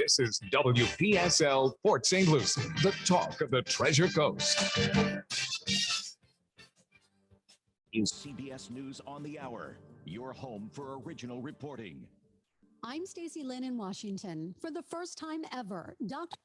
This is WPSL Port St. Lucie, the talk of the Treasure Coast. In CBS News on the Hour, your home for original reporting. I'm Stacey Lynn in Washington. For the first time ever, doctors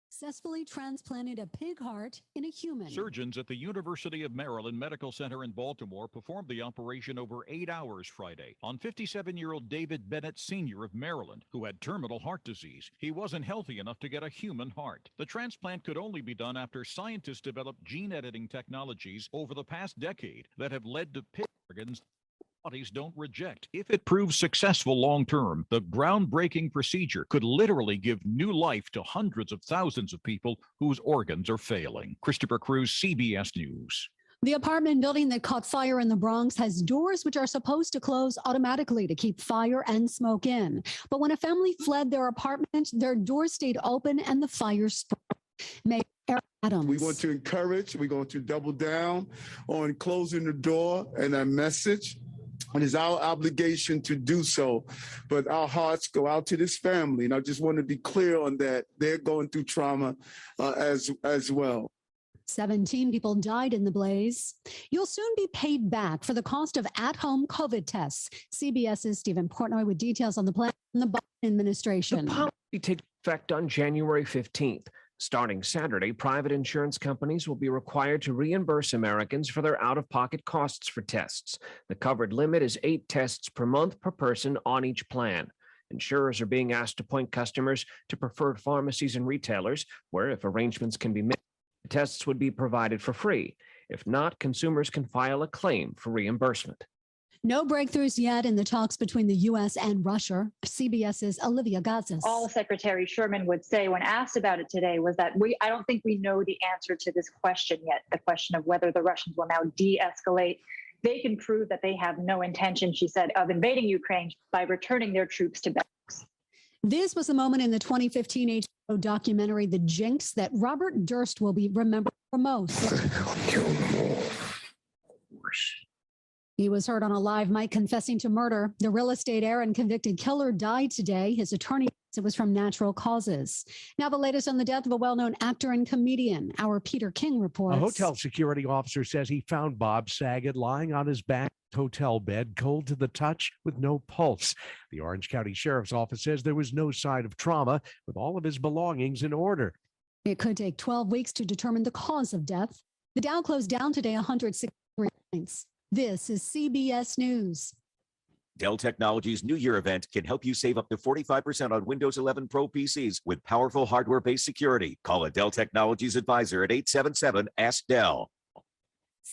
successfully transplanted a pig heart in a human. Surgeons at the University of Maryland Medical Center in Baltimore performed the operation over 8 hours Friday on 57-year-old David Bennett Sr. of Maryland, who had terminal heart disease. He wasn't healthy enough to get a human heart. The transplant could only be done after scientists developed gene editing technologies over the past decade that have led to pig organs bodies don't reject. If it proves successful long-term, the groundbreaking procedure could literally give new life to hundreds of thousands of people whose organs are failing. Christopher Cruz, CBS News. The apartment building that caught fire in the Bronx has doors which are supposed to close automatically to keep fire and smoke in. But when a family fled their apartment, their doors stayed open and the fire spread. Mayor Adams. We want to encourage, we're going to double down on closing the door and that message. It is our obligation to do so, but our hearts go out to this family. And I just want to be clear on that. They're going through trauma as well. 17 people died in the blaze. You'll soon be paid back for the cost of at-home COVID tests. CBS's Stephen Portnoy with details on the plan from the Biden administration. The policy takes effect on January 15th. Starting Saturday, private insurance companies will be required to reimburse Americans for their out-of-pocket costs for tests. The covered limit is 8 tests per month per person on each plan. Insurers are being asked to point customers to preferred pharmacies and retailers, where, if arrangements can be made, the tests would be provided for free. If not, consumers can file a claim for reimbursement. No breakthroughs yet in the talks between the U.S. and Russia. CBS's Olivia Gazis. All Secretary Sherman would say when asked about it today was that I don't think we know the answer to this question yet, the question of whether the Russians will now de-escalate. They can prove that they have no intention, she said, of invading Ukraine by returning their troops to Belarus. This was the moment in the 2015 HBO documentary, The Jinx, that Robert Durst will be remembered for most. He was heard on a live mic confessing to murder. The real estate heir and convicted killer died today. His attorney says it was from natural causes. Now the latest on the death of a well-known actor and comedian. Our Peter King reports. A hotel security officer says he found Bob Saget lying on his back hotel bed, cold to the touch with no pulse. The Orange County Sheriff's Office says there was no sign of trauma, with all of his belongings in order. It could take 12 weeks to determine the cause of death. The Dow closed down today 163 points. This is CBS News. Dell Technologies' New Year event can help you save up to 45% on Windows 11 Pro PCs with powerful hardware-based security. Call a Dell Technologies advisor at 877-ASK-DELL.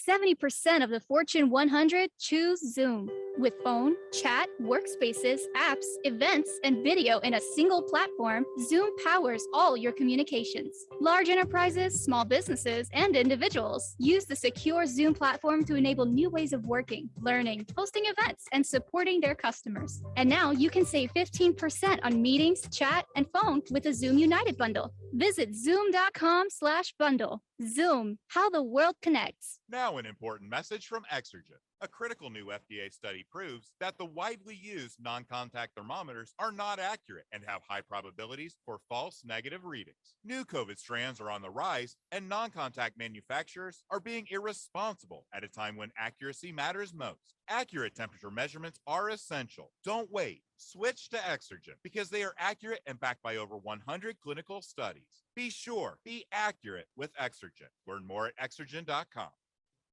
70% of the Fortune 100 choose Zoom. With phone, chat, workspaces, apps, events, and video in a single platform, Zoom powers all your communications. Large enterprises, small businesses, and individuals use the secure Zoom platform to enable new ways of working, learning, hosting events, and supporting their customers. And now you can save 15% on meetings, chat, and phone with a Zoom United bundle. Visit zoom.com/bundle. Zoom, how the world connects. Now an important message from Exergen. A critical new FDA study proves that the widely used non-contact thermometers are not accurate and have high probabilities for false negative readings. New COVID strands are on the rise, and non-contact manufacturers are being irresponsible at a time when accuracy matters most. Accurate temperature measurements are essential. Don't wait. Switch to Exergen because they are accurate and backed by over 100 clinical studies. Be sure, be accurate with Exergen. Learn more at Exergen.com.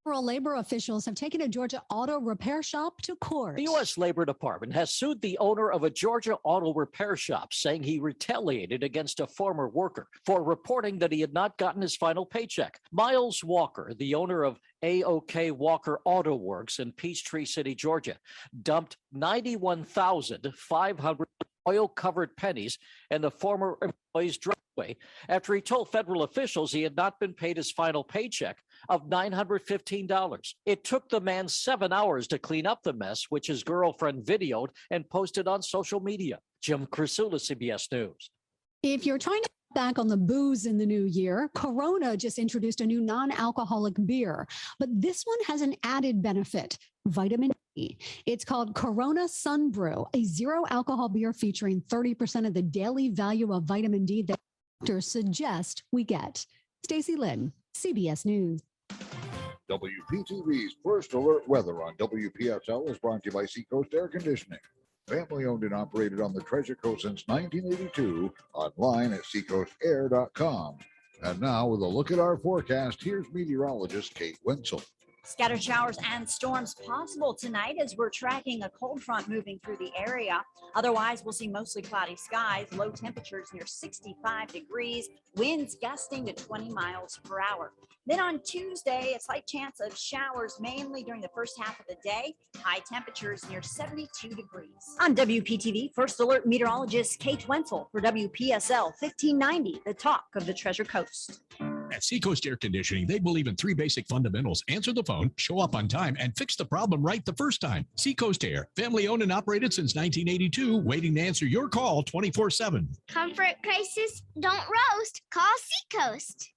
Federal labor officials have taken a Georgia auto repair shop to court. The U.S. Labor Department has sued the owner of a Georgia auto repair shop, saying he retaliated against a former worker for reporting that he had not gotten his final paycheck. Miles Walker, the owner of A.O.K. Walker Auto Works in Peachtree City, Georgia, dumped 91,500 oil-covered pennies in the former employee's driveway after he told federal officials he had not been paid his final paycheck of $915. It took the man 7 hours to clean up the mess, which his girlfriend videoed and posted on social media. Jim Crisula, CBS News. If you're trying to cut back on the booze in the new year, Corona just introduced a new non-alcoholic beer, but this one has an added benefit: vitamin It's called Corona Sun Brew, a zero alcohol beer featuring 30% of the daily value of vitamin D that doctors suggest we get. Stacey Lynn, CBS News. WPTV's First Alert Weather on WPSL is brought to you by Seacoast Air Conditioning. Family owned and operated on the Treasure Coast since 1982, online at seacoastair.com. And now, with a look at our forecast, here's meteorologist Kate Wenzel. Scattered showers and storms possible tonight as we're tracking a cold front moving through the area. Otherwise, we'll see mostly cloudy skies, low temperatures near 65 degrees, winds gusting to 20 miles per hour. Then on Tuesday, a slight chance of showers mainly during the first half of the day. High temperatures near 72 degrees. I'm WPTV First Alert meteorologist Kate Wenzel for WPSL 1590, the talk of the Treasure Coast. At Seacoast Air Conditioning, they believe in three basic fundamentals: answer the phone, show up on time, and fix the problem right the first time. Seacoast Air, family owned and operated since 1982, waiting to answer your call 24/7. Comfort crisis, don't roast, call Seacoast.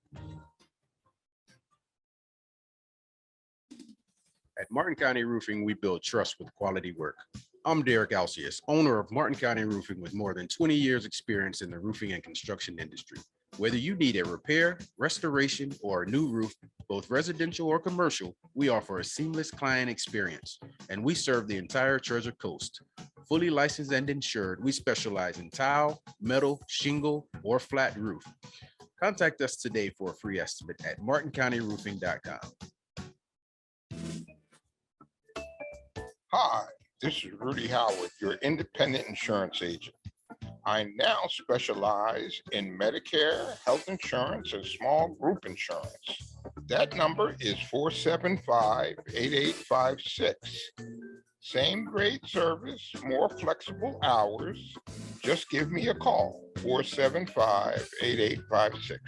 At Martin County Roofing, we build trust with quality work. I'm Derek Alcius, owner of Martin County Roofing with more than 20 years experience in the roofing and construction industry. Whether you need a repair, restoration, or a new roof, both residential or commercial, we offer a seamless client experience, and we serve the entire Treasure Coast. Fully licensed and insured, we specialize in tile, metal, shingle, or flat roof. Contact us today for a free estimate at martincountyroofing.com. Hi, this is Rudy Howard, your independent insurance agent. I now specialize in Medicare, health insurance, and small group insurance. That number is 475-8856. Same great service, more flexible hours. Just give me a call, 475-8856.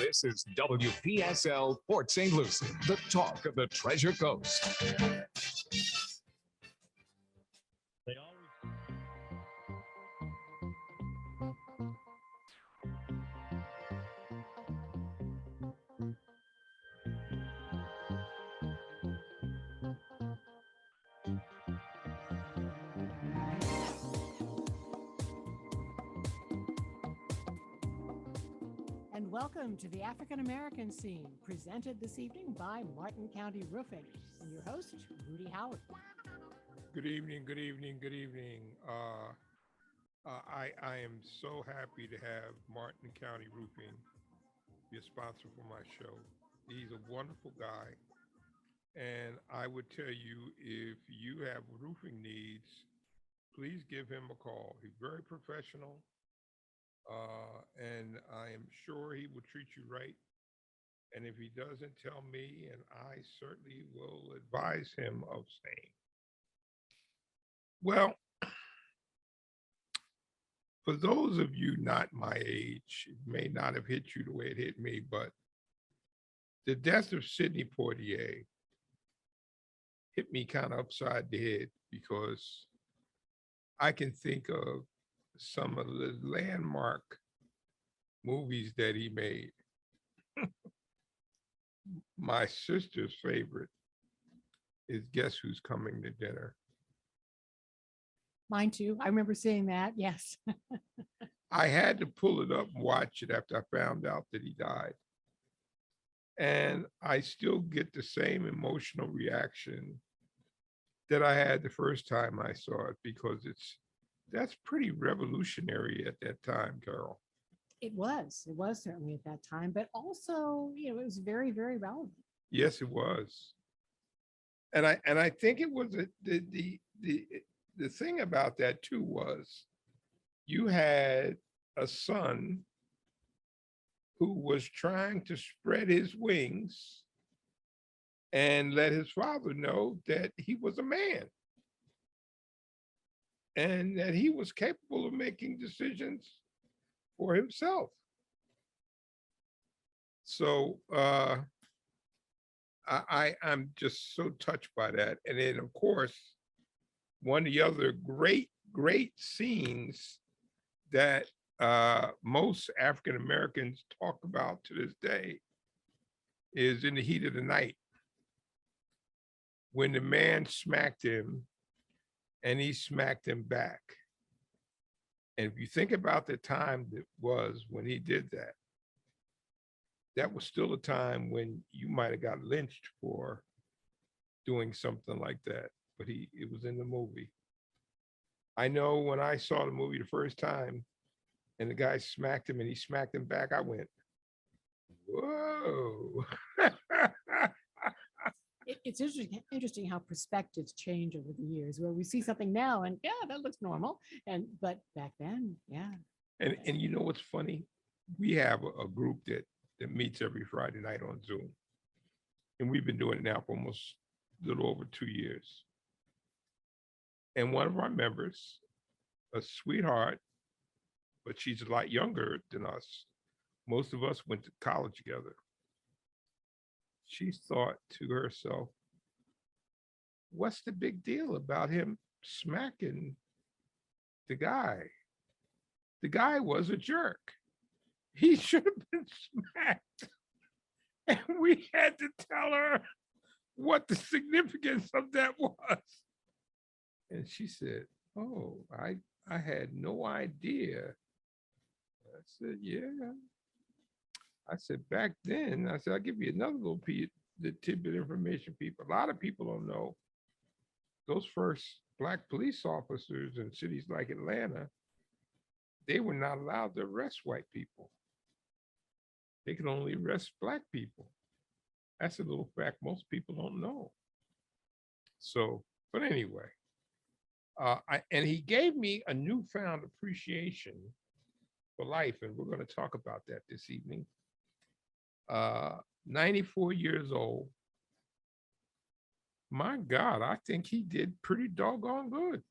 This is WPSL Port St. Lucie, the talk of the Treasure Coast. And welcome to the African American Scene, presented this evening by Martin County Roofing. And your host, Rudy Howard. Good evening, good evening, good evening. I am so happy to have Martin County Roofing be a sponsor for my show. He's a wonderful guy. And I would tell you, if you have roofing needs, please give him a call. He's very professional. And I am sure he will treat you right. And if he doesn't, tell me, and I certainly will advise him of staying. Well, for those of you not my age, it may not have hit you the way it hit me, but the death of Sidney Poitier hit me kind of upside the head, because I can think of some of the landmark movies that he made. My sister's favorite is Guess Who's Coming to Dinner. Mine too. I remember seeing that. Yes. I had to pull it up and watch it after I found out that he died. And I still get the same emotional reaction that I had the first time I saw it, because that's pretty revolutionary at that time, Carol. It was certainly at that time, but also, it was very, very relevant. Yes, it was. And I think it was the thing about that too was you had a son who was trying to spread his wings and let his father know that he was a man and that he was capable of making decisions for himself. So I'm just so touched by that. And then, of course, one of the other great scenes that most African Americans talk about to this day is in the heat of the night when the man smacked him and he smacked him back. And if you think about the time that was when he did that, that was still a time when you might have got lynched for doing something like that, but it was in the movie. I know when I saw the movie the first time and the guy smacked him and he smacked him back, I went, whoa. It's interesting how perspectives change over the years, where we see something now and yeah, that looks normal. But back then, yeah. And you know what's funny? We have a group that meets every Friday night on Zoom. And we've been doing it now for almost a little over 2 years. And one of our members, a sweetheart, but she's a lot younger than us. Most of us went to college together. She thought to herself, what's the big deal about him smacking the guy? The guy was a jerk. He should have been smacked. And we had to tell her what the significance of that was. And she said, oh, I had no idea. I said, yeah. I said, back then, I said, I'll give you another little the tidbit information, people. A lot of people don't know. Those first Black police officers in cities like Atlanta, they were not allowed to arrest white people. They could only arrest Black people. That's a little fact most people don't know. So, but anyway, and he gave me a newfound appreciation for life, and we're going to talk about that this evening. 94 years old. My God, I think he did pretty doggone good.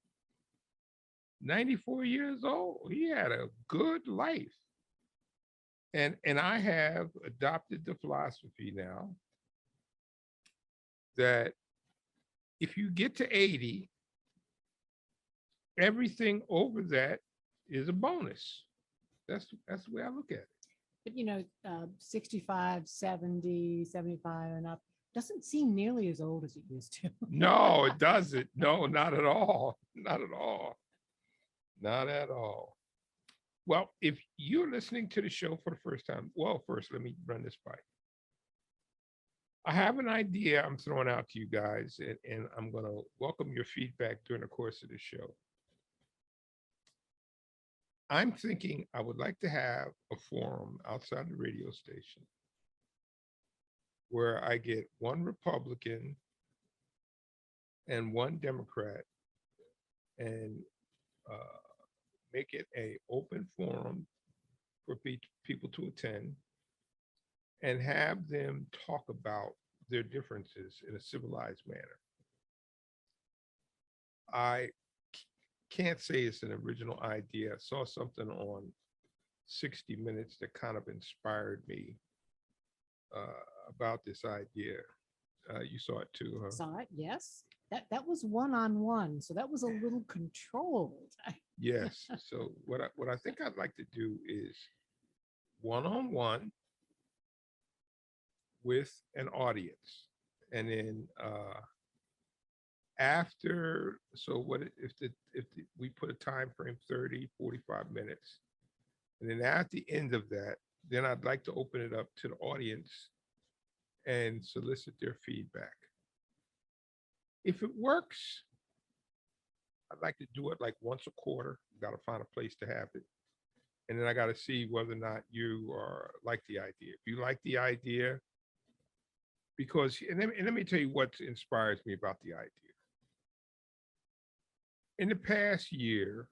94 years old. He had a good life. And I have adopted the philosophy now that if you get to 80, everything over that is a bonus. That's the way I look at it. But 65, 70, 75 and up doesn't seem nearly as old as it used to. No, it doesn't. No, not at all. Not at all. Not at all. Well, if you're listening to the show for the first time, well, first, let me run this by. I have an idea I'm throwing out to you guys, and I'm going to welcome your feedback during the course of the show. I'm thinking I would like to have a forum outside the radio station where I get one Republican and one Democrat and make it an open forum for people to attend and have them talk about their differences in a civilized manner. I can't say it's an original idea. I saw something on 60 Minutes that kind of inspired me about this idea. You saw it too, huh? Saw it, yes. That was one-on-one, so that was a little controlled. Yes. So what I think I'd like to do is one-on-one with an audience, and then after, so what if we put a time frame 30, 45 minutes, and then at the end of that, then I'd like to open it up to the audience and solicit their feedback. If it works, I'd like to do it like once a quarter. Got to find a place to have it. And then I got to see whether or not you like the idea. If you like the idea, because, and let me tell you what inspires me about the idea. In the past year,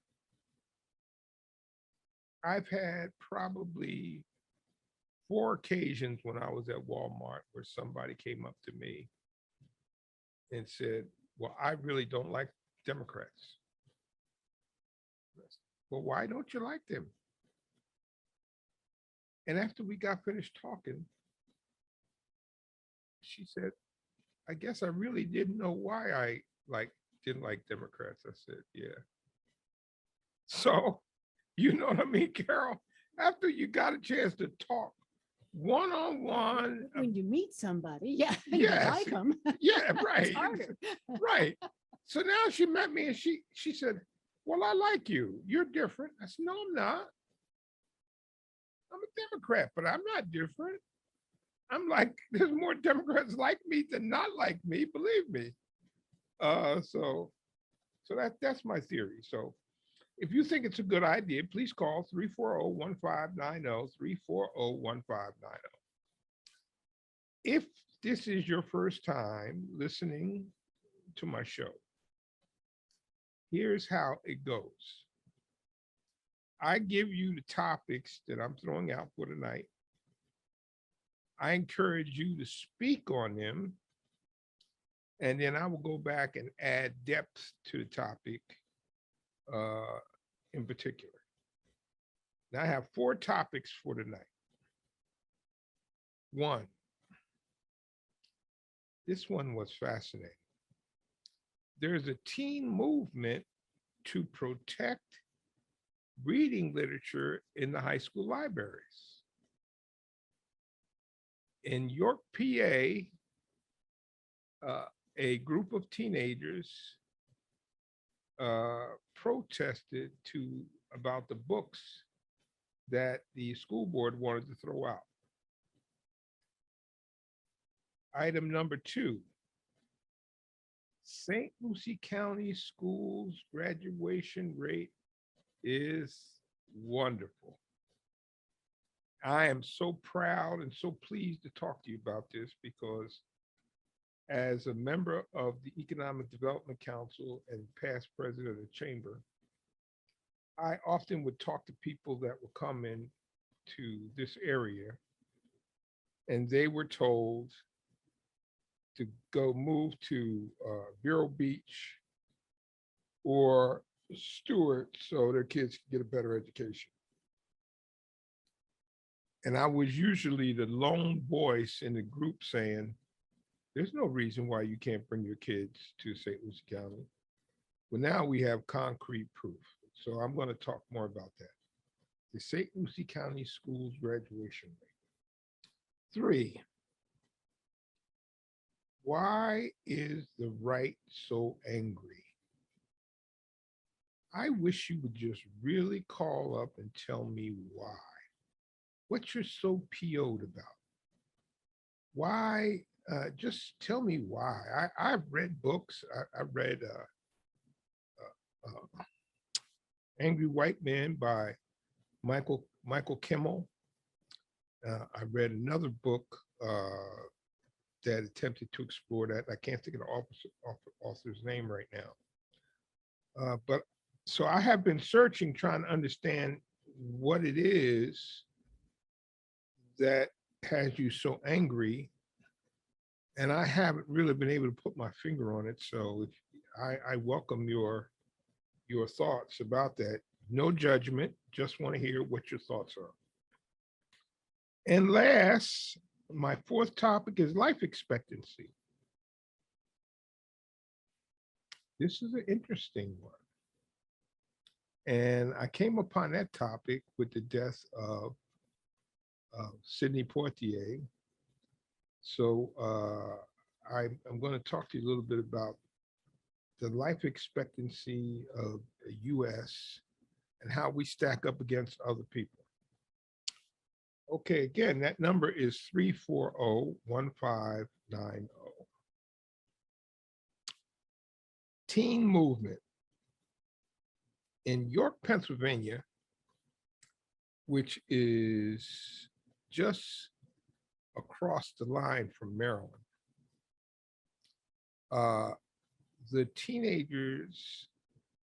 I've had probably 4 occasions when I was at Walmart where somebody came up to me and said, well, I really don't like Democrats. Well, why don't you like them? And after we got finished talking, she said, I guess I really didn't know why I didn't like Democrats. I said, yeah. So You know what I mean, Carol? After you got a chance to talk one-on-one. When you meet somebody, yeah, you Yes. like them. Yeah, right. It's harder. Right. So now she met me and she said, well, I like you. You're different. I said, no, I'm not. I'm a Democrat, but I'm not different. I'm like, there's more Democrats like me than not like me, believe me. So that's my theory. So if you think it's a good idea, please call 340-1590, 340-1590. If this is your first time listening to my show, here's how it goes. I give you the topics that I'm throwing out for tonight. I encourage you to speak on them, and then I will go back and add depth to the topic in particular. Now I have 4 topics for tonight. 1, this one was fascinating. There's a teen movement to protect reading literature in the high school libraries. In York, PA, a group of teenagers protested about the books that the school board wanted to throw out. Item number 2, St. Lucie County Schools graduation rate is wonderful. I am so proud and so pleased to talk to you about this because as a member of the Economic Development Council and past president of the chamber, I often would talk to people that would come in to this area and they were told to go move to Vero Beach or Stewart so their kids could get a better education. And I was usually the lone voice in the group saying, there's no reason why you can't bring your kids to St. Lucie County. Well, now we have concrete proof. So I'm going to talk more about that. The St. Lucie County Schools graduation rate. 3, why is the right so angry? I wish you would just really call up and tell me why. What you're so PO'd about. Why, just tell me why. I've read books. I read Angry White Man by Michael Kimmel. I read another book that attempted to explore that. I can't think of the author's name right now. But so I have been searching, trying to understand what it is that has you so angry. And I haven't really been able to put my finger on it. So I welcome your thoughts about that. No judgment, just want to hear what your thoughts are. And last, my 4th topic is life expectancy. This is an interesting one. And I came upon that topic with the death of Sidney Poitier. So I'm going to talk to you a little bit about the life expectancy of the US and how we stack up against other people. Okay, again, that number is 340-1590. Teen movement. In York, Pennsylvania, which is just across the line from Maryland, the teenagers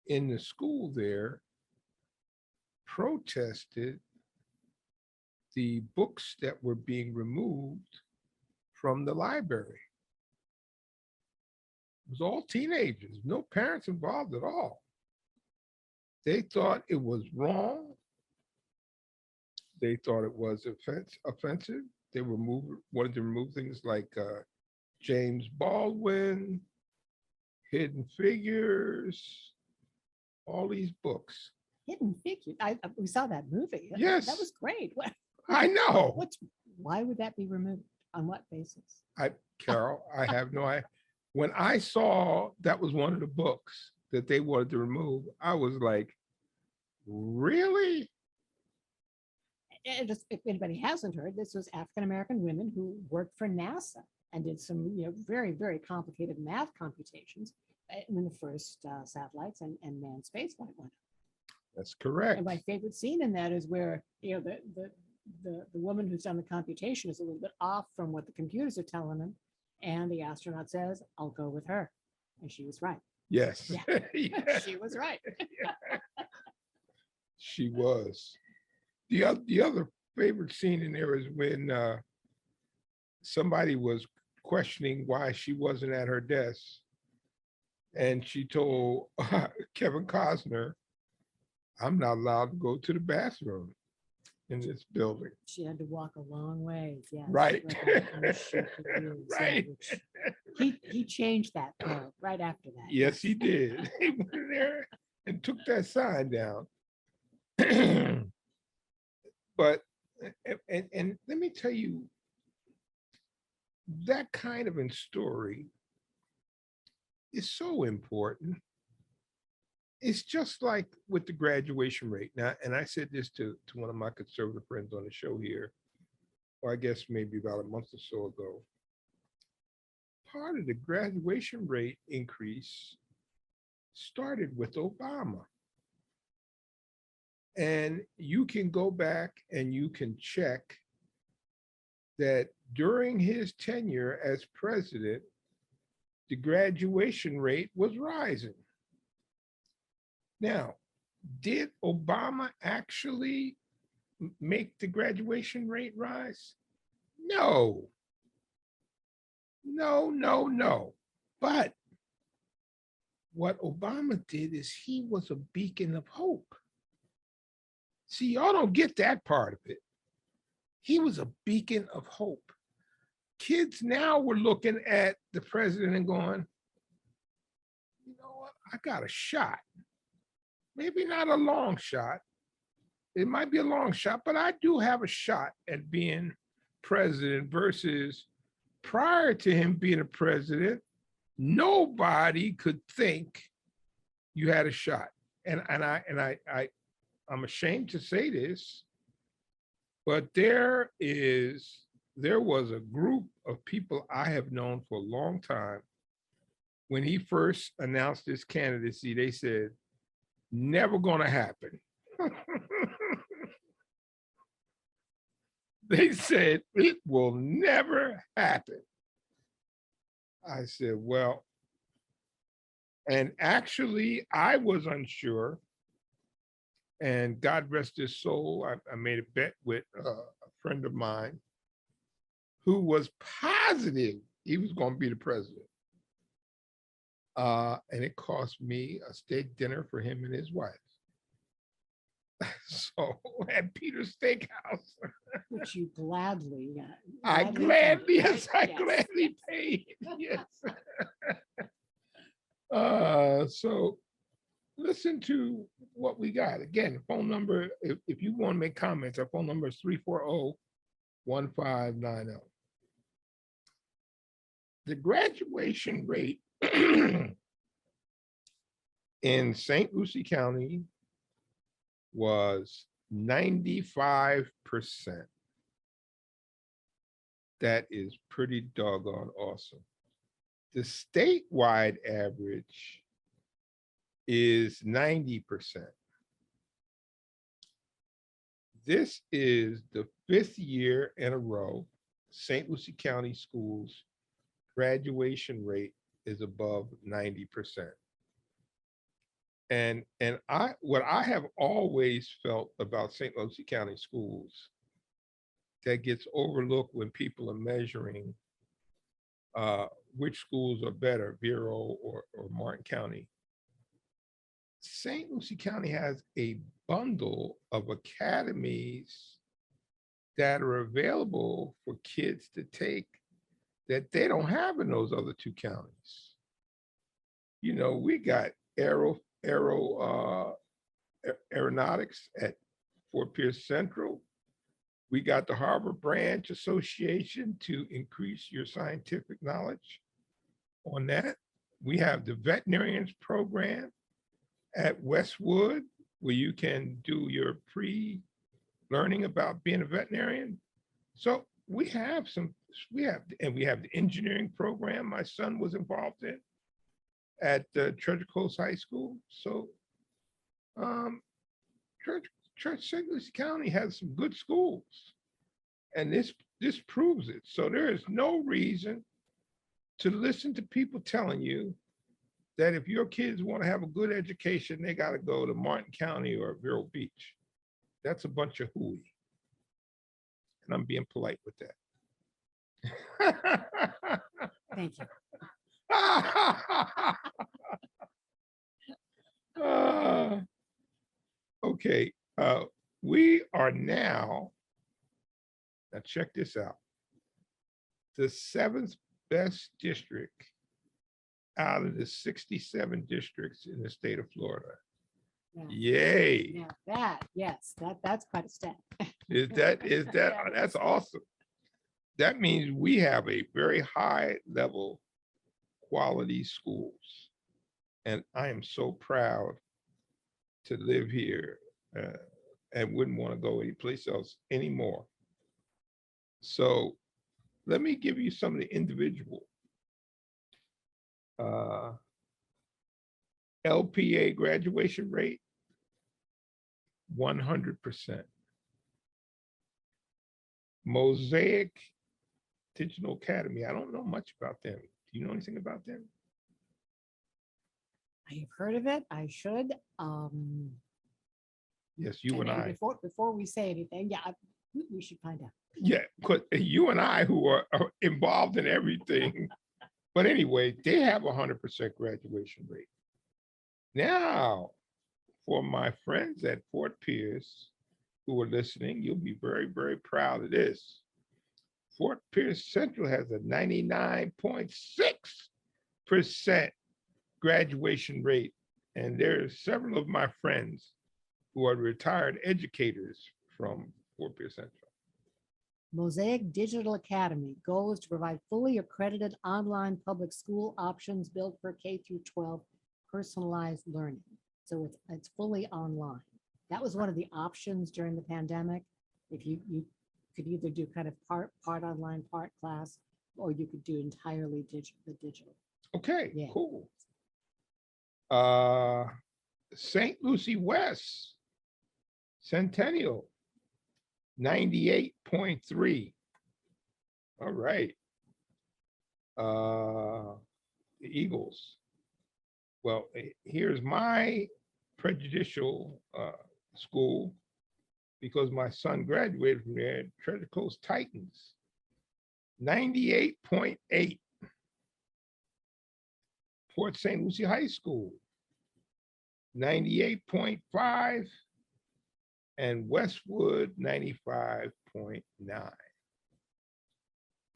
in the school there protested the books that were being removed from the library. It was all teenagers, no parents involved at all. They thought it was wrong. They thought it was offensive. They wanted to remove things like James Baldwin, Hidden Figures, all these books. Hidden Figures. We saw that movie. Yes. That was great. I know. Why would that be removed? On what basis? Carol, I have no idea. When I saw that was one of the books that they wanted to remove, I was like, really? And just, if anybody hasn't heard, this was African-American women who worked for NASA and did some, very, very complicated math computations when the first satellites and manned spaceflight went up. That's correct. And my favorite scene in that is where, the woman who's done the computation is a little bit off from what the computers are telling them. And the astronaut says, I'll go with her. And she was right. Yes. Yeah. Yeah. She was right. She was. The other favorite scene in there is when somebody was questioning why she wasn't at her desk. And she told Kevin Costner, I'm not allowed to go to the bathroom in this building. She had to walk a long way. Yeah. Right. Right. He changed that though, right after that. Yes, he did. He went in there and took that sign down. But, and let me tell you, that kind of a story is so important. It's just like with the graduation rate. Now, and I said this to one of my conservative friends on the show here, or I guess maybe about a month or so ago. Part of the graduation rate increase started with Obama. And you can go back and you can check that during his tenure as president, the graduation rate was rising. Now, did Obama actually make the graduation rate rise? No. No. But what Obama did is he was a beacon of hope. See, y'all don't get that part of it. He was a beacon of hope. Kids now were looking at the president and going, you know what, I got a shot. Maybe not a long shot. It might be a long shot, but I do have a shot at being president versus prior to him being a president, nobody could think you had a shot. And I'm ashamed to say this, but there was a group of people I have known for a long time. When he first announced his candidacy, they said, never gonna happen. They said, it will never happen. I said, well, and actually I was unsure. And God rest his soul, I made a bet with a friend of mine who was positive he was going to be the president. And it cost me a steak dinner for him and his wife. So at Peter's Steakhouse. Which you gladly. I gladly paid. Yes. So listen to what we got. Again, phone number, if you want to make comments, our phone number is 340-1590. The graduation rate in St. Lucie County was 95%. That is pretty doggone awesome. The statewide average is 90%. This is the 5th year in a row St. Lucie County Schools graduation rate is above 90%. And what I have always felt about St. Lucie County Schools that gets overlooked when people are measuring which schools are better, Vero or Martin County. St. Lucie County has a bundle of academies that are available for kids to take that they don't have in those other two counties. You know, we got aero Aeronautics at Fort Pierce Central. We got the Harbor Branch Association to increase your scientific knowledge on that. We have the veterinarians program at Westwood, where you can do your pre-learning about being a veterinarian. So we have the engineering program my son was involved in at Treasure Coast High School. So St. Lucie County has some good schools, and this proves it. So there is no reason to listen to people telling you that if your kids want to have a good education, they got to go to Martin County or Vero Beach. That's a bunch of hooey. And I'm being polite with that. Thank you. Okay, we are now check this out. The 7th best district out of the 67 districts in the state of Florida. Yay. Yeah, that's quite a stat. That's awesome. That means we have a very high level quality schools. And I am so proud to live here and wouldn't want to go anyplace else anymore. So let me give you some of the individual LPA graduation rate, 100%. Mosaic Digital Academy, I don't know much about them. Do you know anything about them? I have heard of it. I should. Yes, you and I. Before we say anything, we should find out. Yeah, because you and I, who are involved in everything. But anyway, they have 100% graduation rate. Now, for my friends at Fort Pierce who are listening, you'll be very, very proud of this. Fort Pierce Central has a 99.6% graduation rate. And there are several of my friends who are retired educators from Fort Pierce Central. Mosaic Digital Academy goal is to provide fully accredited online public school options built for K through 12 personalized learning. So it's fully online. That was one of the options during the pandemic. If you could either do kind of part online, part class, or you could do entirely digital. Okay, yeah. Cool. St. Lucie West Centennial, 98.3. All right. The Eagles. Well, here's my prejudicial school, because my son graduated from there, Treasure Coast Titans, 98.8. Port St. Lucie High School, 98.5. And Westwood, 95.9.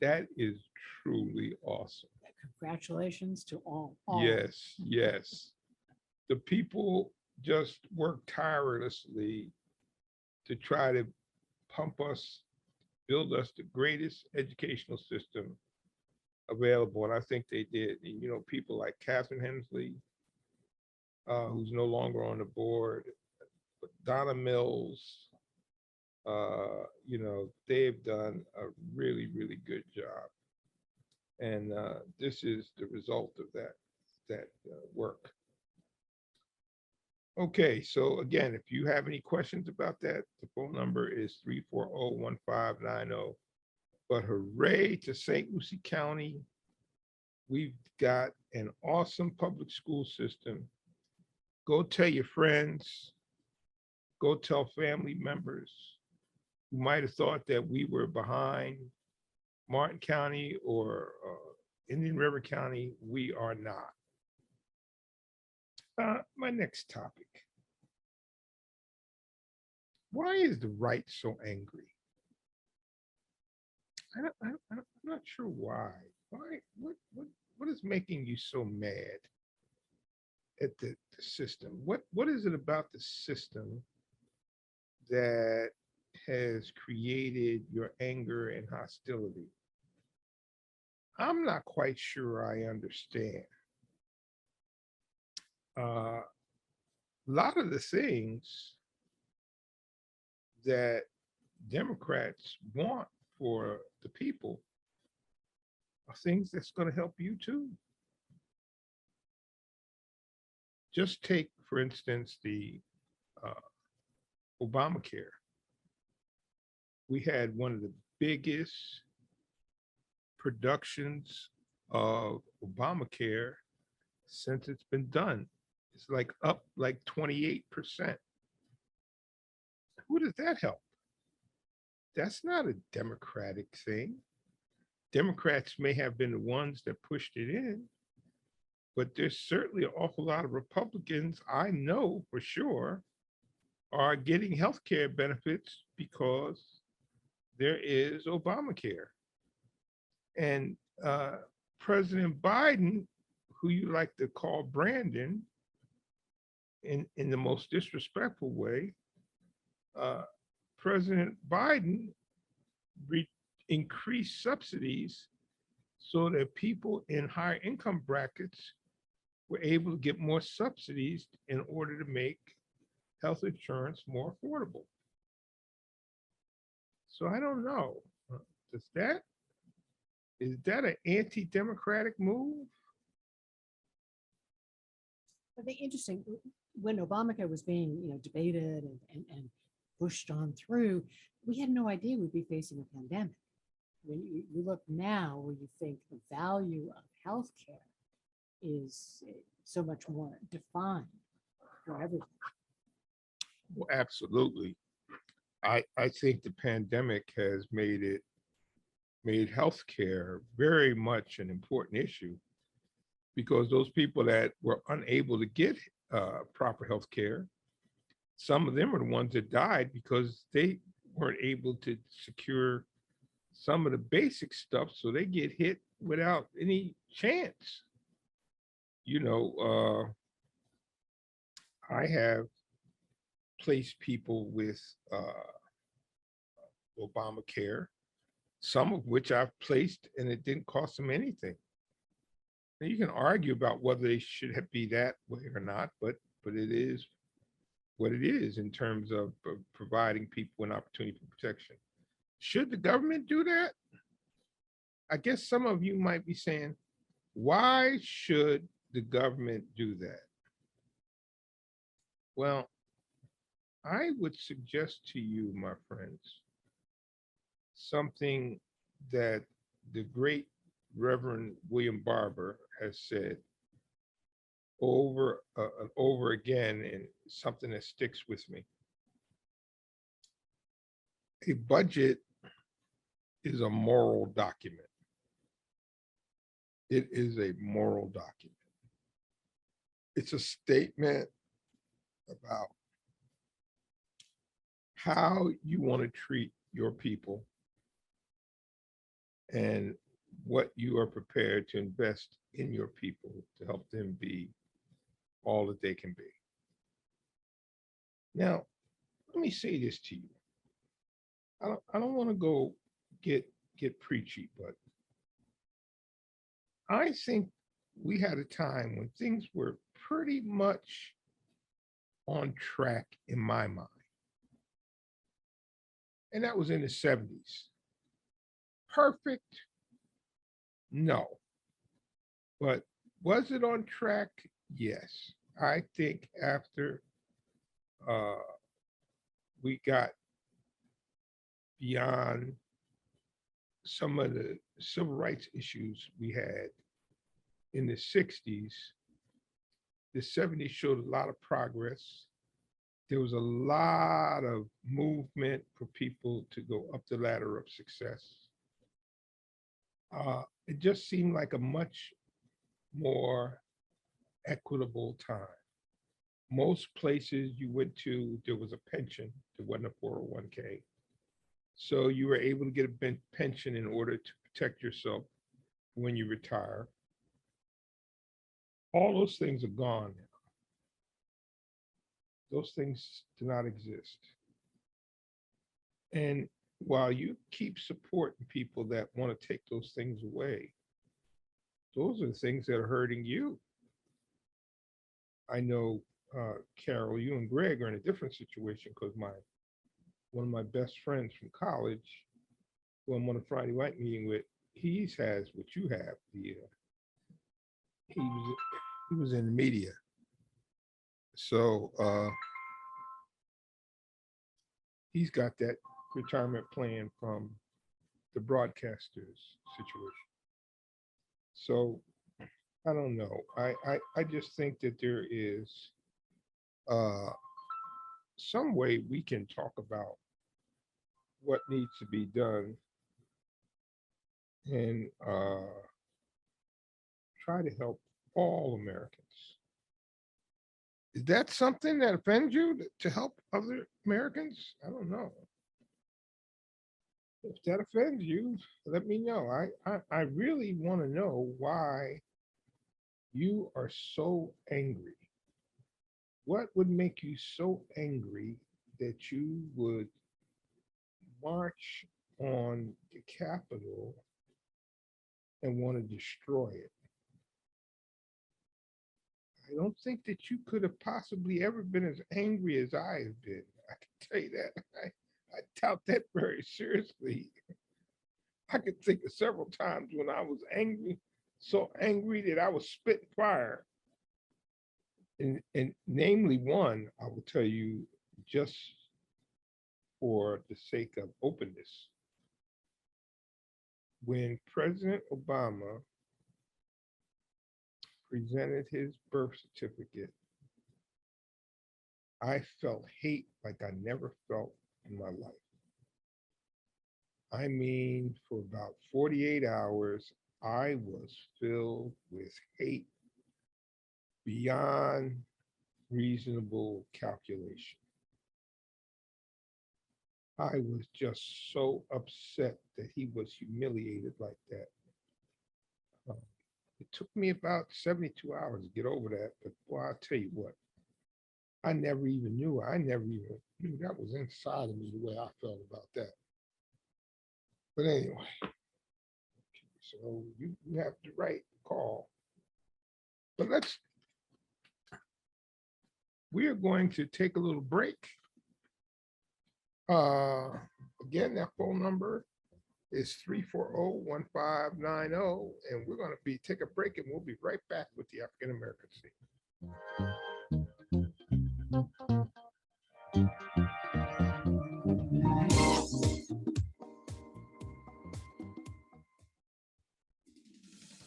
That is truly awesome. Congratulations to all. Yes, yes. The people just work tirelessly to try to pump us, build us the greatest educational system available. And I think they did. And, you know, people like Catherine Hensley, who's no longer on the board, Donna Mills, you know, they've done a really, really good job. And this is the result of that work. Okay, so again, if you have any questions about that, the phone number is 340-1590. But hooray to St. Lucie County. We've got an awesome public school system. Go tell your friends. Go tell family members who might have thought that we were behind Martin County or Indian River County. We are not. My next topic. Why is the right so angry? I'm not sure why. Why? What is making you so mad at the system. What is it about the system that has created your anger and hostility? I'm not quite sure I understand. A lot of the things that Democrats want for the people are things that's going to help you too. Just take, for instance, the Obamacare. We had one of the biggest productions of Obamacare since it's been done. It's like up like 28%. Who does that help? That's not a Democratic thing. Democrats may have been the ones that pushed it in, but there's certainly an awful lot of Republicans I know for sure are getting health care benefits because there is Obamacare. And President Biden, who you like to call Brandon in the most disrespectful way, President Biden increased subsidies so that people in higher income brackets were able to get more subsidies in order to make health insurance more affordable. So I don't know. Is that an anti-democratic move? I think interesting, when Obamacare was being debated and pushed on through, we had no idea we'd be facing a pandemic. When you look now, where you think the value of healthcare is so much more defined for everyone. Well, absolutely. I think the pandemic has made healthcare very much an important issue, because those people that were unable to get proper health care, some of them are the ones that died because they weren't able to secure some of the basic stuff, so they get hit without any chance. I have placed people with Obamacare, some of which I've placed and it didn't cost them anything. Now, you can argue about whether they should be that way or not, but it is what it is in terms of providing people an opportunity for protection. Should the government do that? I guess some of you might be saying, why should the government do that? Well, I would suggest to you, my friends, something that the great Reverend William Barber has said over and over again, and something that sticks with me. A budget is a moral document. It is a moral document. It's a statement about how you want to treat your people and what you are prepared to invest in your people to help them be all that they can be. Now, let me say this to you. I don't want to go get preachy, but I think we had a time when things were pretty much on track in my mind. And that was in the 70s. Perfect? No. But was it on track? Yes. I think after we got beyond some of the civil rights issues we had in the 60s, the 70s showed a lot of progress. There was a lot of movement for people to go up the ladder of success. It just seemed like a much more equitable time. Most places you went to, there was a pension. There wasn't a 401k. So you were able to get a pension in order to protect yourself when you retire. All those things are gone now. Those things do not exist. And while you keep supporting people that want to take those things away, those are the things that are hurting you. I know, Carol, you and Greg are in a different situation because one of my best friends from college, who I'm on a Friday night meeting with, he has what you have. He was in the media, so he's got that retirement plan from the broadcasters situation. So I don't know. I just think that there is some way we can talk about what needs to be done and try to help all Americans. Is that something that offends you to help other Americans? I don't know. If that offends you, let me know. I really want to know why you are so angry. What would make you so angry that you would march on the Capitol and want to destroy it? I don't think that you could have possibly ever been as angry as I have been. I can tell you that. I doubt that very seriously. I could think of several times when I was angry, so angry that I was spitting fire. And namely one, I will tell you just for the sake of openness. When President Obama presented his birth certificate, I felt hate like I never felt in my life. I mean, for about 48 hours, I was filled with hate beyond reasonable calculation. I was just so upset that he was humiliated like that. It took me about 72 hours to get over that, but boy, I'll tell you what, I never even knew that was inside of me the way I felt about that. But anyway, so you have the right call. But we are going to take a little break. Again, that phone number is 340-1590, and we're going to take a break, and we'll be right back with the African American scene.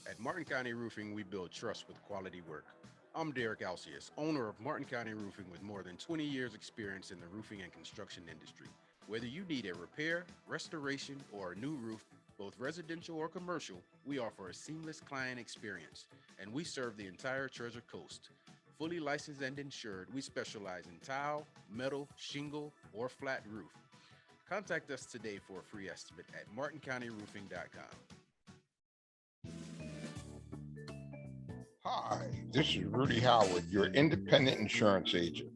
At Martin County Roofing, we build trust with quality work. I'm Derek Alcius, owner of Martin County Roofing with more than 20 years experience in the roofing and construction industry. Whether you need a repair, restoration, or a new roof, both residential or commercial, we offer a seamless client experience, and we serve the entire Treasure Coast. Fully licensed and insured, we specialize in tile, metal, shingle, or flat roof. Contact us today for a free estimate at martincountyroofing.com. Hi, this is Rudy Howard, your independent insurance agent.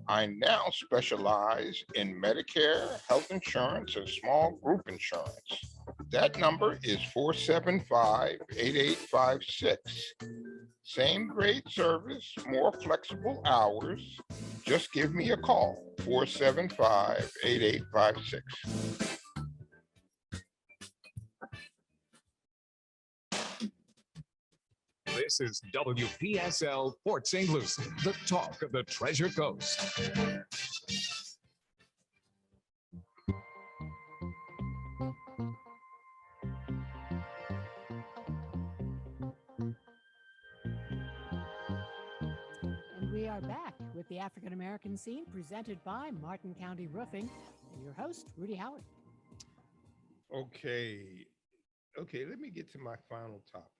I now specialize in Medicare, health insurance, and small group insurance. That number is 475-8856. Same great service, more flexible hours. Just give me a call, 475-8856. This is WPSL Port St. Lucie, the talk of the Treasure Coast. And we are back with the African American scene presented by Martin County Roofing and your host, Rudy Howard. Okay, let me get to my final topic.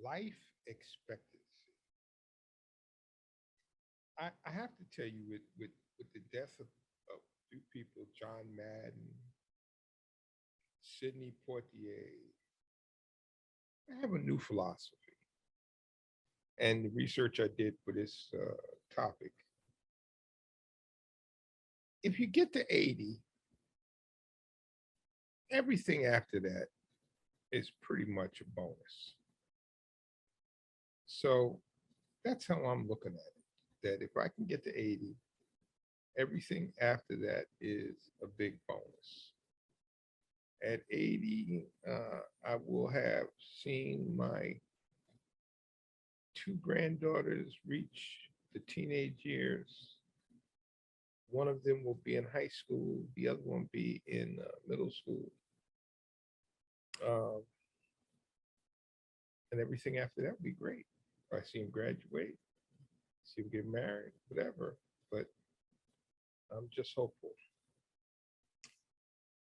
Life expectancy. I have to tell you, with the death of two people, John Madden, Sidney Poitier, I have a new philosophy. and the research I did for this topic. If you get to 80, everything after that is pretty much a bonus. So that's how I'm looking at it, that if I can get to 80, everything after that is a big bonus. At 80, I will have seen my 2 granddaughters reach the teenage years. One of them will be in high school, the other one be in middle school. And everything after that would be great. I see them graduate, see them get married, whatever, but I'm just hopeful.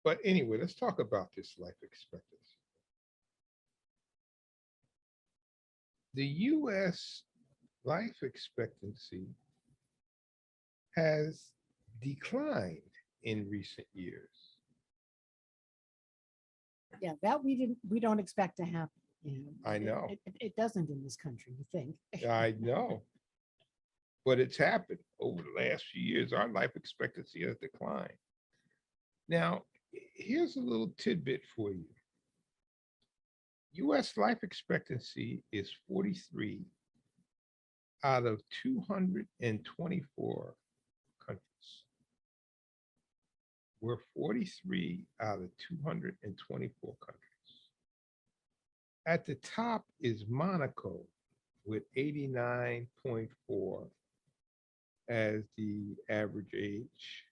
But anyway, let's talk about this life expectancy. The US life expectancy has declined in recent years. Yeah, that we don't expect to happen. You know, I know. It doesn't in this country, you think. I know. But it's happened over the last few years. Our life expectancy has declined. Now, here's a little tidbit for you. US life expectancy is 43 out of 224 countries. We're 43 out of 224 countries. At the top is Monaco with 89.4 as the average age.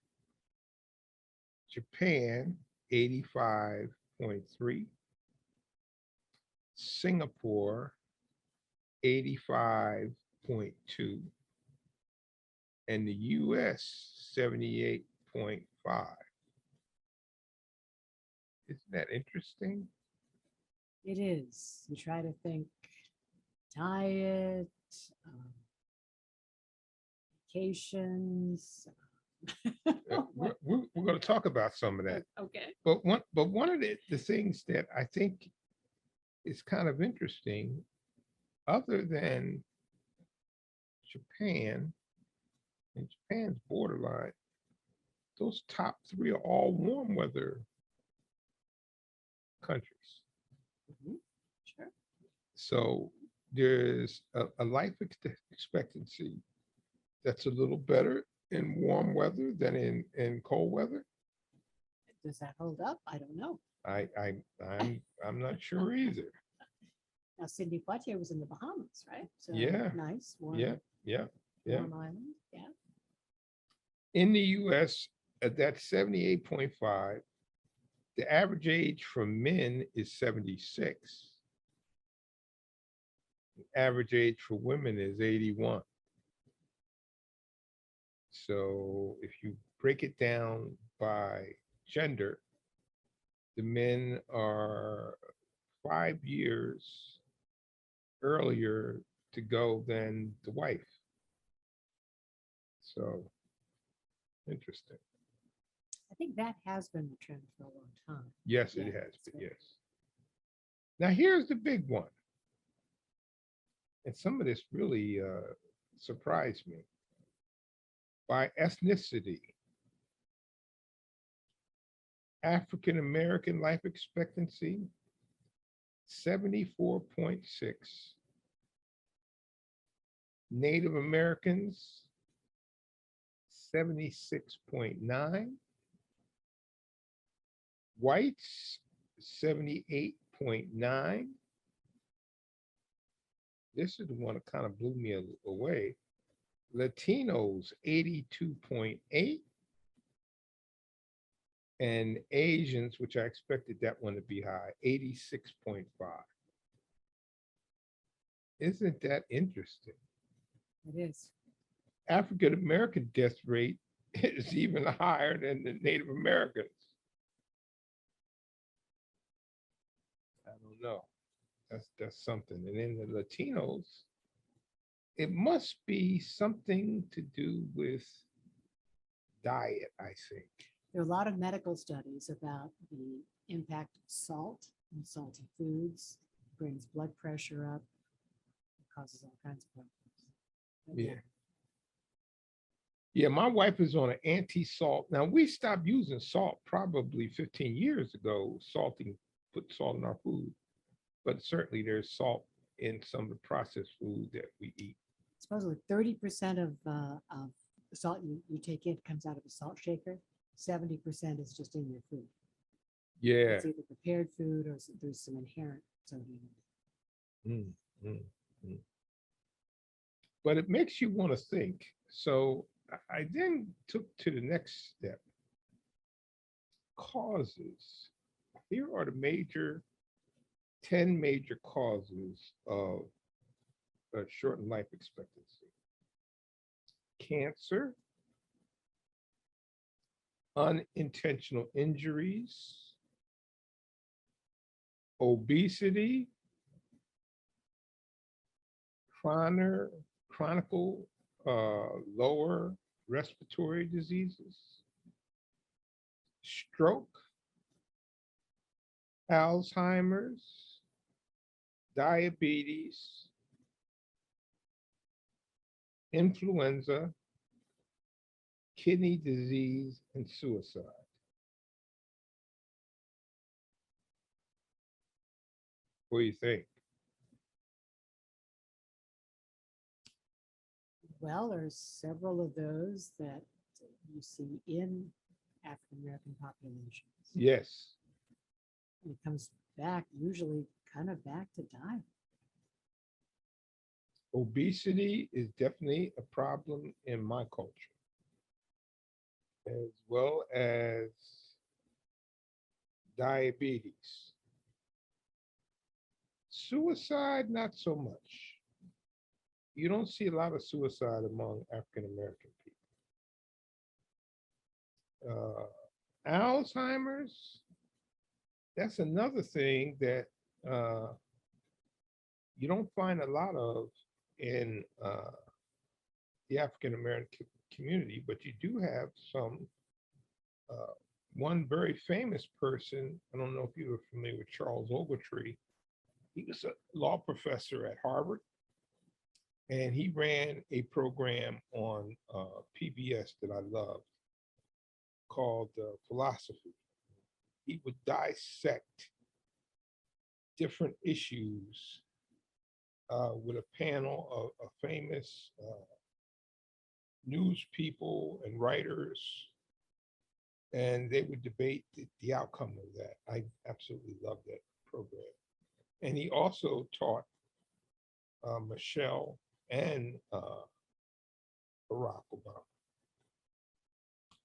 Japan, 85.3. Singapore, 85.2. And the US, 78.5. Isn't that interesting? It is. You try to think diet, vacations. We're going to talk about some of that. Okay. But one of the things that I think is kind of interesting, other than Japan, and Japan's borderline, those top 3 are all warm weather countries. Sure. So there's a life expectancy that's a little better in warm weather than in cold weather. Does that hold up? I don't know. I'm not sure either. Now, Sidney Poitier was in the Bahamas, right? So Yeah. nice. Warm, Yeah. warm island. Yeah. In the US, at that 78.5, the average age for men is 76. The average age for women is 81. So if you break it down by gender, the men are 5 years earlier to go than the wife. So interesting. I think that has been the trend for a long time. Yes, Yeah, it has it's been, very- yes. Now here's the big one. And some of this really surprised me. By ethnicity, African American life expectancy, 74.6. Native Americans, 76.9. Whites, 78.9. This is the one that kind of blew me away. Latinos, 82.8. And Asians, which I expected that one to be high, 86.5. Isn't that interesting? It is. African American death rate is even higher than the Native Americans. I don't know. That's something. And then the Latinos, it must be something to do with diet, I think. There are a lot of medical studies about the impact of salt and salty foods, brings blood pressure up, causes all kinds of problems. But Yeah. Yeah, my wife is on an anti-salt. Now, we stopped using salt probably 15 years ago, put salt in our food. But certainly there's salt in some of the processed food that we eat. Supposedly 30% of the salt you take in comes out of a salt shaker. 70% is just in your food. Yeah. It's either prepared food or there's some inherent sodium in it. But it makes you want to think. So I then took to the next step. Causes. Here are the 10 major causes of shortened life expectancy. Cancer, unintentional injuries, obesity, chronic lower respiratory diseases, stroke, Alzheimer's, diabetes, influenza, kidney disease, and suicide. What do you think? Well, there's several of those that you see in African American populations. Yes. And it comes back, usually kind of back to diet. Obesity is definitely a problem in my culture, as well as diabetes. Suicide, not so much. You don't see a lot of suicide among African American people. Alzheimer's, that's another thing that you don't find a lot of in the African American community, but you do have some. One very famous person, I don't know if you were familiar with Charles Ogletree. He was a law professor at Harvard, and he ran a program on PBS that I loved called Philosophy. He would dissect different issues with a panel of famous news people and writers, and they would debate the outcome of that. I absolutely loved that program. And he also taught Michelle and Barack Obama.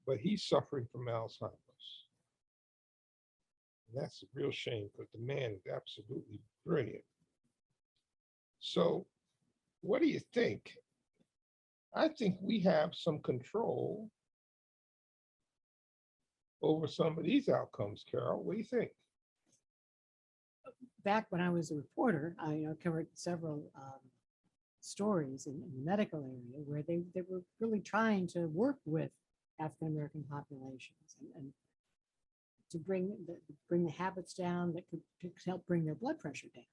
But he's suffering from Alzheimer's. And that's a real shame because the man is absolutely brilliant. So what do you think? I think we have some control over some of these outcomes, Carol. What do you think? Back when I was a reporter, I covered several stories in the medical area where they were really trying to work with African American populations and to bring the habits down that could help bring their blood pressure down.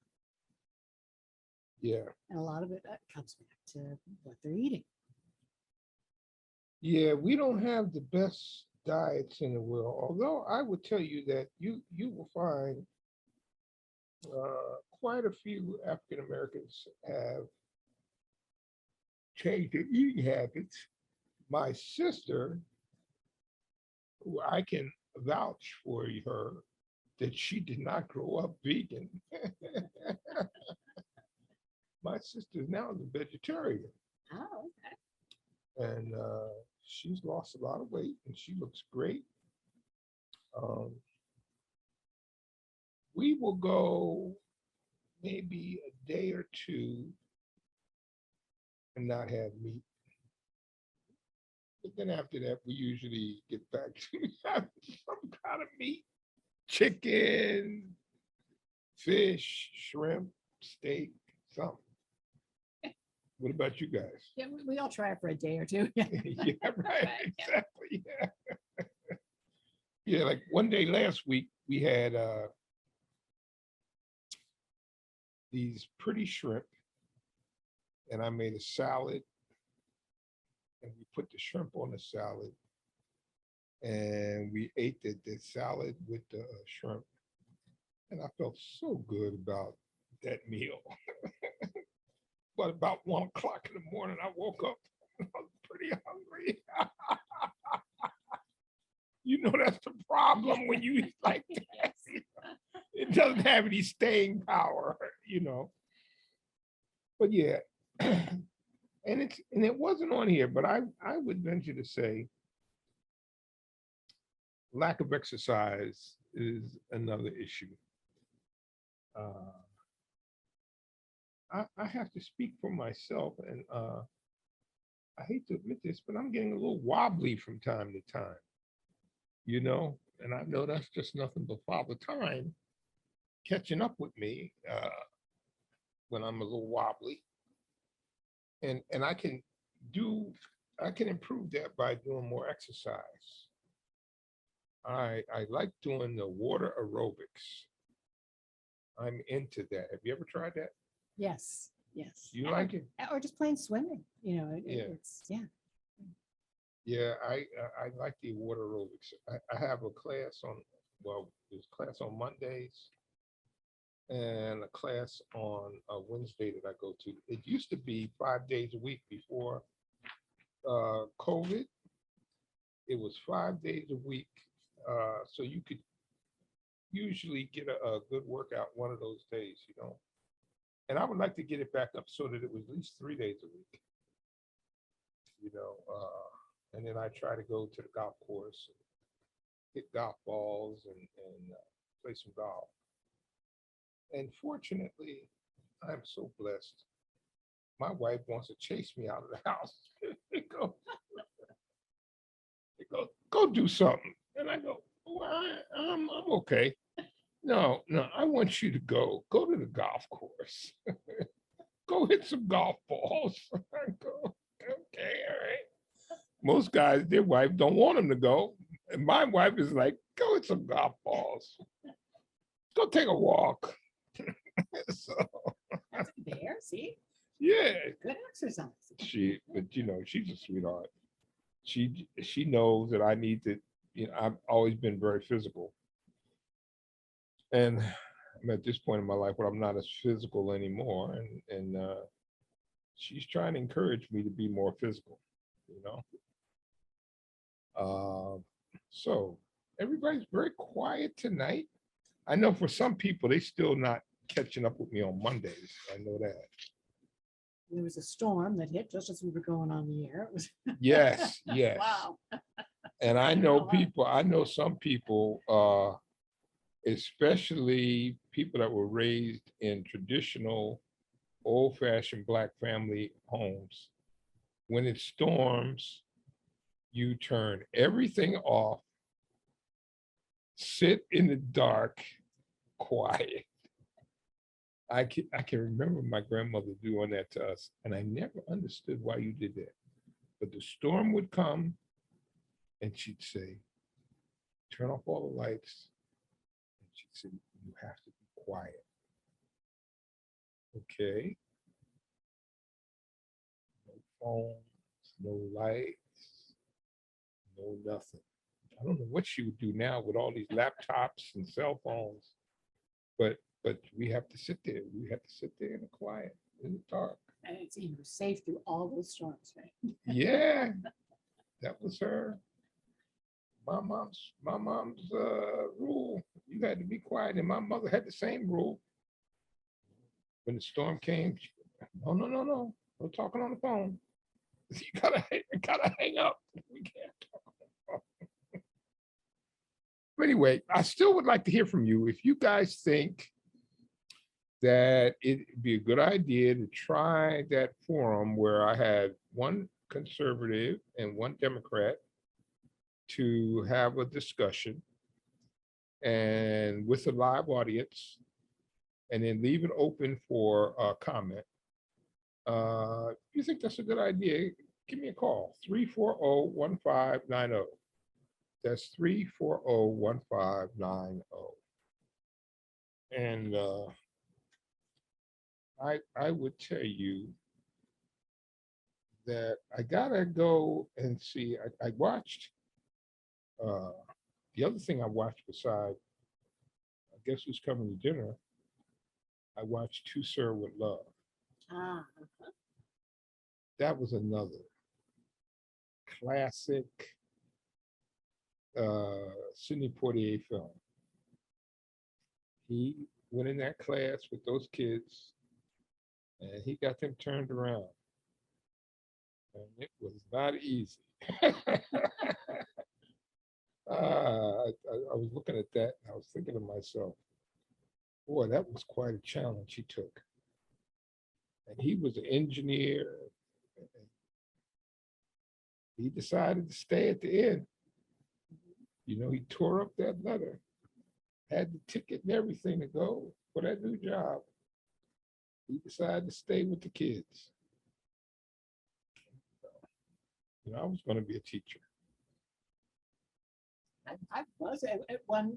Yeah. And a lot of it comes back to what they're eating. Yeah, we don't have the best diets in the world. Although I would tell you that you will find quite a few African Americans have changed their eating habits. My sister, who I can vouch for her, that she did not grow up vegan. My sister now is a vegetarian. Oh, okay. And she's lost a lot of weight and she looks great. We will go maybe a day or two and not have meat. But then after that, we usually get back to having some kind of meat. Chicken, fish, shrimp, steak, something. What about you guys? Yeah, we all try it for a day or two. Yeah, right, exactly. Yeah. Yeah, like one day last week, we had these pretty shrimp and I made a salad, and we put the shrimp on the salad, and we ate the salad with the shrimp, and I felt so good about that meal. But about 1 o'clock in the morning, I woke up. I was pretty hungry. You know, that's the problem when you eat like that. It doesn't have any staying power, you know. But yeah, and it wasn't on here, but I would venture to say lack of exercise is another issue. I have to speak for myself, and I hate to admit this, but I'm getting a little wobbly from time to time, you know, and I know that's just nothing but Father Time catching up with me when I'm a little wobbly. And I can improve that by doing more exercise. I like doing the water aerobics. I'm into that. Have you ever tried that? Yes, yes. You like it? Or just plain swimming, you know, it's, yeah. Yeah, I like the water aerobics. I have a class on, well, there's a class on Mondays and a class on a Wednesday that I go to. It used to be 5 days a week before COVID. It was 5 days a week. So you could usually get a good workout one of those days, you know. And I would like to get it back up so that it was at least 3 days a week, you know. And then I try to go to the golf course, and hit golf balls, and play some golf. And fortunately, I'm so blessed. My wife wants to chase me out of the house. Go do something. And I go, well, I'm okay. No, I want you to go to the golf course. Go hit some golf balls. I go, okay, all right. Most guys, their wife don't want them to go. And my wife is like, go hit some golf balls. Go take a walk. So, That's fair, see? yeah. Good exercise. But you know, she's a sweetheart. She knows that I need to, you know, I've always been very physical. And I'm at this point in my life where I'm not as physical anymore. And she's trying to encourage me to be more physical, you know? So everybody's very quiet tonight. I know for some people, they still not catching up with me on Mondays. I know that. There was a storm that hit just as we were going on the air. It was Yes. Wow. And I know some people, especially people that were raised in traditional, old-fashioned Black family homes. When it storms, you turn everything off, sit in the dark, quiet. I can remember my grandmother doing that to us, and I never understood why you did that. But the storm would come, and she'd say, turn off all the lights. And she'd say, you have to be quiet. Okay. No phones, no lights, no nothing. I don't know what she would do now with all these laptops and cell phones, but we have to sit there. We have to sit there in the quiet, in the dark. And it's even safe through all those storms, right? Yeah, that was her. My mom's rule. You had to be quiet, and my mother had the same rule. When the storm came, no talking on the phone. You gotta hang up. We can't talk on the phone. But anyway, I still would like to hear from you. If you guys think that it'd be a good idea to try that forum where I had one conservative and one Democrat to have a discussion and with a live audience, and then leave it open for comment. If you think that's a good idea, give me a call, 340-1590. That's 340-1590. And I would tell you that I gotta go and see. I watched the other thing I watched beside, I guess who's coming to dinner. I watched To Sir with Love. That was another classic Sidney Poitier film. He went in that class with those kids and he got them turned around. And it was not easy. I was looking at that and I was thinking to myself, boy, that was quite a challenge he took. And he was an engineer. He decided to stay at the end. You know, he tore up that letter, had the ticket and everything to go for that new job. He decided to stay with the kids. You know, I was going to be a teacher. I was at one,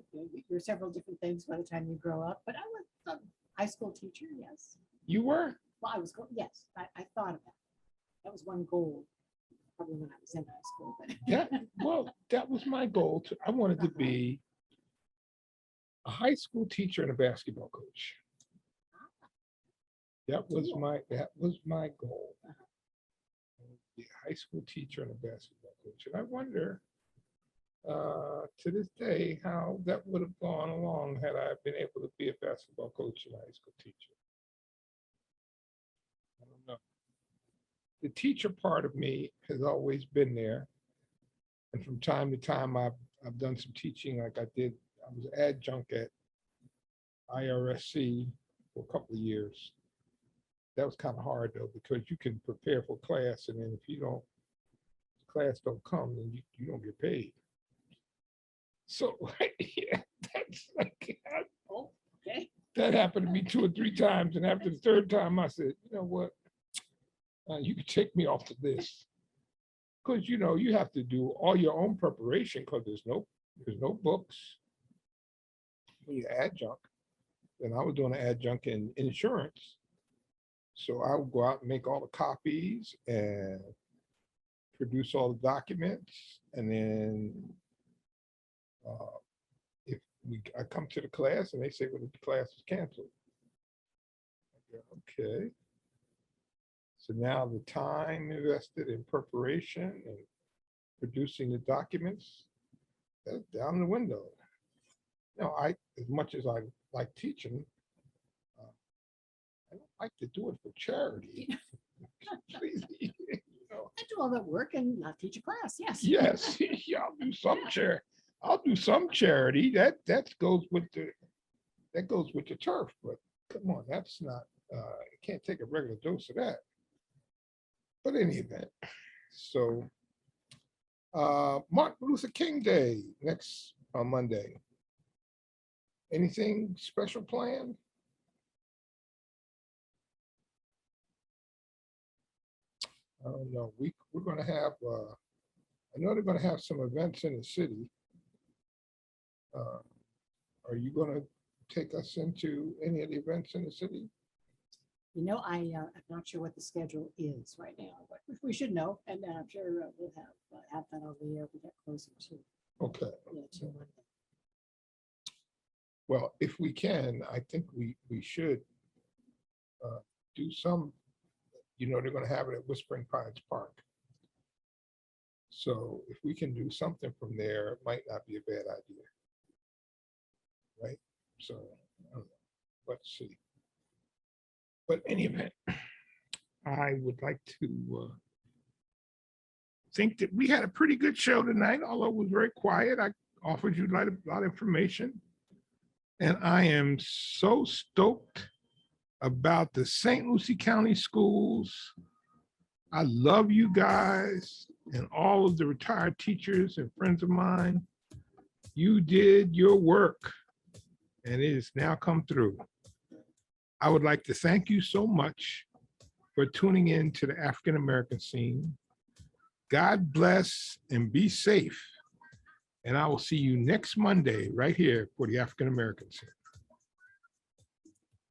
you're several different things by the time you grow up, but I was a high school teacher, yes. You were? Well, I was, yes, I thought about it. That was one goal, probably when I was in high school. But that was my goal. I wanted to be a high school teacher and a basketball coach. That was my goal. Be a high school teacher and a basketball coach. And I wonder to this day how that would have gone along had I been able to be a basketball coach and a high school teacher. I don't know. The teacher part of me has always been there. And from time to time, I've done some teaching. Like I was adjunct at IRSC for a couple of years. That was kind of hard though, because you can prepare for class, and then if class don't come, then you don't get paid. So yeah, that's like, okay. That happened to me 2 or 3 times, and after the 3rd time, I said, you know what, you can take me off the list, because you know you have to do all your own preparation, because there's no books. You're adjunct, and I was doing an adjunct in insurance. So I would go out and make all the copies and produce all the documents. And then I come to the class and they say, well, the class is canceled. I go, okay. So now the time invested in preparation and producing the documents, that's down the window. Now, as much as I like teaching, I don't like to do it for charity. You know. I do all that work and not teach a class. Yes. Yes. Yeah, I'll do some charity. I'll do some charity. That goes with the turf. But come on, that's not. You can't take a regular dose of that. But in any event, so Martin Luther King Day next Monday. Anything special planned? I don't know. We're going to have, I know they're going to have some events in the city. Are you going to take us into any of the events in the city? You know, I'm not sure what the schedule is right now, but we should know. And I'm sure we'll have that on the air as we get closer to. Okay. Yeah, to Monday. Well, if we can, I think we should do some. You know, they're going to have it at Whispering Pines Park. So if we can do something from there, it might not be a bad idea. Right? So, I don't know. Let's see. But in any event, I would like to think that we had a pretty good show tonight, although it was very quiet. I offered you a lot of information. And I am so stoked about the St. Lucie County schools. I love you guys and all of the retired teachers and friends of mine. You did your work and it has now come through. I would like to thank you so much for tuning in to the African American scene. God bless and be safe. And I will see you next Monday right here for the African American scene.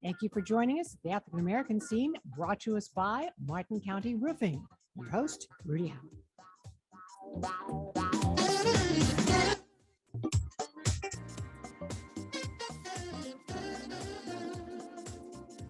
Thank you for joining us. The African American Scene brought to us by Martin County Roofing. Your host, Rudy Howard.